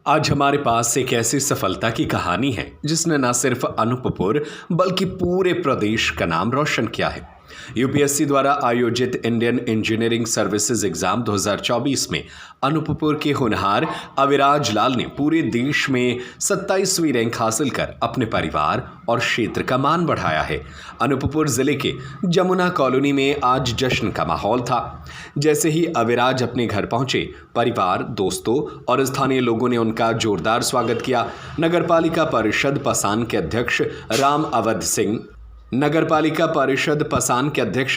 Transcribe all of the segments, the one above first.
आज हमारे पास एक ऐसी सफलता की कहानी है जिसने न सिर्फ अनूपपुर बल्कि पूरे प्रदेश का नाम रोशन किया है। यूपीएससी द्वारा आयोजित इंडियन इंजीनियरिंग सर्विसेज एग्जाम 2024 में अनूपपुर के होनहार अविराज लाल ने पूरे देश में 27वीं रैंक हासिल कर अपने परिवार और क्षेत्र का मान बढ़ाया है। अनूपपुर जिले के जमुना कॉलोनी में आज जश्न का माहौल था। जैसे ही अविराज अपने घर पहुंचे, परिवार, दोस्तों और स्थानीय लोगों ने उनका जोरदार स्वागत किया। नगरपालिका परिषद पसान के अध्यक्ष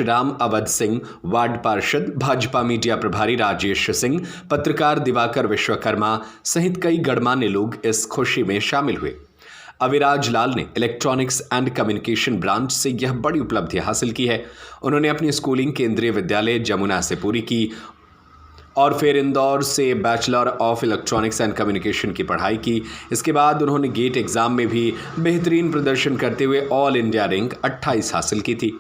राम अवध सिंह, वार्ड पार्षद, भाजपा मीडिया प्रभारी राजेश सिंह, पत्रकार दिवाकर विश्वकर्मा सहित कई गणमान्य लोग इस खुशी में शामिल हुए। अविराज लाल ने इलेक्ट्रॉनिक्स एंड कम्युनिकेशन ब्रांच से यह बड़ी उपलब्धि हासिल की है। उन्होंने अपनी स्कूलिंग केंद्रीय विद्यालय जमुना से पूरी की और फिर इंदौर से bachelor of electronics and communication की पढ़ाई की। इसके बाद उन्होंने गेट एग्ज़ाम में भी बेहतरीन प्रदर्शन करते हुए ऑल इंडिया रैंक 28 हासिल की थी।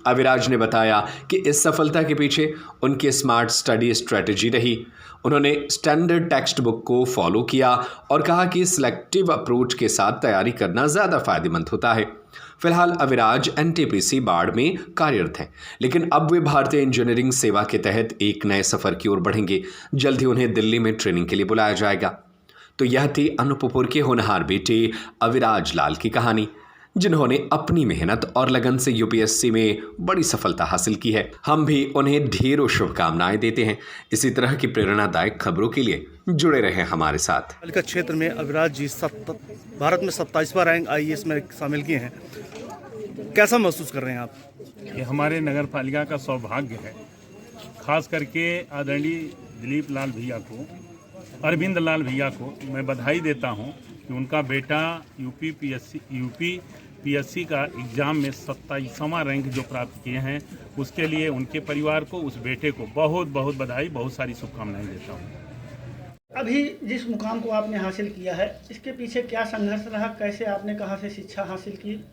अविराज ने बताया कि इस सफलता के पीछे उनकी स्मार्ट स्टडी स्ट्रेटजी रही। उन्होंने स्टैंडर्ड टेक्स्ट बुक को फॉलो किया और कहा कि सिलेक्टिव अप्रोच के साथ तैयारी करना ज़्यादा फायदेमंद होता है। फिलहाल अविराज एनटीपीसी बाढ़ में कार्यरत हैं, लेकिन अब वे भारतीय इंजीनियरिंग सेवा के तहत एक नए सफर की ओर बढ़ेंगे। जल्द ही उन्हें दिल्ली में ट्रेनिंग के लिए बुलाया जाएगा। तो यह थी अनूपपुर के होनहार बेटे अविराज लाल की कहानी, जिन्होंने अपनी मेहनत और लगन से यूपीएससी में बड़ी सफलता हासिल की है। हम भी उन्हें ढेरों शुभकामनाएं देते हैं। इसी तरह की प्रेरणादायक खबरों के लिए जुड़े रहें हमारे साथ। का क्षेत्र में अविराज जी भारत में 27वां रैंक आईएएस में शामिल किए हैं। कैसा महसूस कर रहे हैं आप? ये हमारे नगर पालिका का सौभाग्य है, खास करके आदरणीय दिलीप लाल भैया को, अरविंद लाल भैया को मैं बधाई देता हूं कि उनका बेटा यूपीपीएससी का एग्ज़ाम में 27वां रैंक जो प्राप्त किए हैं, उसके लिए उनके परिवार को, उस बेटे को बहुत बहुत बधाई, बहुत सारी शुभकामनाएं देता हूं। अभी जिस मुकाम को आपने हासिल किया है, इसके पीछे क्या संघर्ष रहा? कैसे आपने कहाँ से शिक्षा हासिल की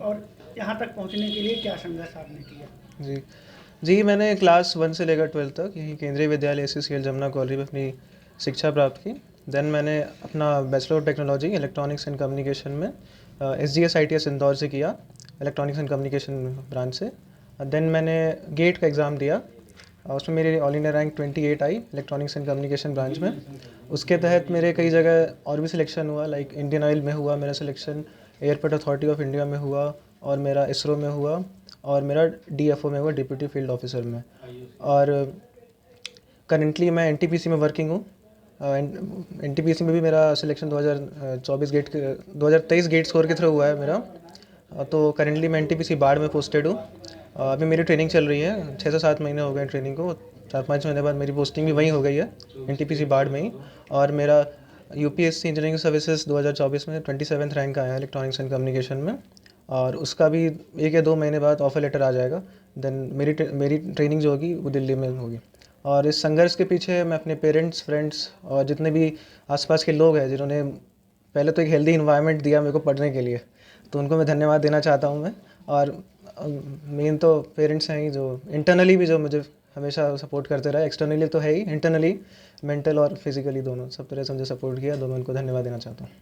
और यहाँ तक पहुँचने के लिए क्या संघर्ष आपने किया? जी, मैंने क्लास 1 से लेकर 12 तक यही केंद्रीय विद्यालय SCCL जमुना कॉलेज में अपनी शिक्षा प्राप्त की। देन मैंने अपना bachelor of technology electronics and communication में SGS ITS इंदौर से किया, इलेक्ट्रॉनिक्स एंड कम्युनिकेशन ब्रांच से। देन मैंने गेट का एग्ज़ाम दिया, उसमें मेरी all India rank 28 I electronics and communication branch में। उसके तहत मेरे कई जगह और भी सिलेक्शन हुआ, लाइक इंडियन ऑयल में हुआ मेरा selection, airport authority of India में हुआ और मेरा इसरो में हुआ और मेरा DFO में हुआ, डिप्टी फील्ड ऑफिसर में। और करेंटली मैं NTPC में वर्किंग हूँ। NTPC में भी मेरा सिलेक्शन 2023 गेट स्कोर के थ्रू हुआ है मेरा। तो करेंटली मैं NTPC बाढ़ में पोस्टेड हूँ। अभी मेरी ट्रेनिंग चल रही है, 6 से 7 महीने हो गए ट्रेनिंग को। 4-5 महीने बाद मेरी पोस्टिंग भी वहीं हो गई है, NTPC बाढ़ में ही। और मेरा यूपीएससी इंजीनियरिंग सर्विसेज 2024 में 27th रैंक आया है इलेक्ट्रॉनिक्स एंड कम्युनिकेशन में, और उसका भी 1 या 2 महीने बाद ऑफर लेटर आ जाएगा। देन मेरी ट्रेनिंग जो होगी वो दिल्ली में होगी। और इस संघर्ष के पीछे मैं अपने पेरेंट्स, फ्रेंड्स और जितने भी आसपास के लोग हैं जिन्होंने पहले तो एक हेल्दी इन्वायरमेंट दिया मेरे को पढ़ने के लिए, तो उनको मैं धन्यवाद देना चाहता हूँ मैं। और मेन तो पेरेंट्स हैं ही, जो इंटरनली भी जो मुझे हमेशा सपोर्ट करते रहे। एक्सटर्नली तो है ही, इंटरनली मेंटल और फिजिकली दोनों सब तरह से मुझे सपोर्ट किया, तो मैं उनको धन्यवाद देना चाहता हूँ।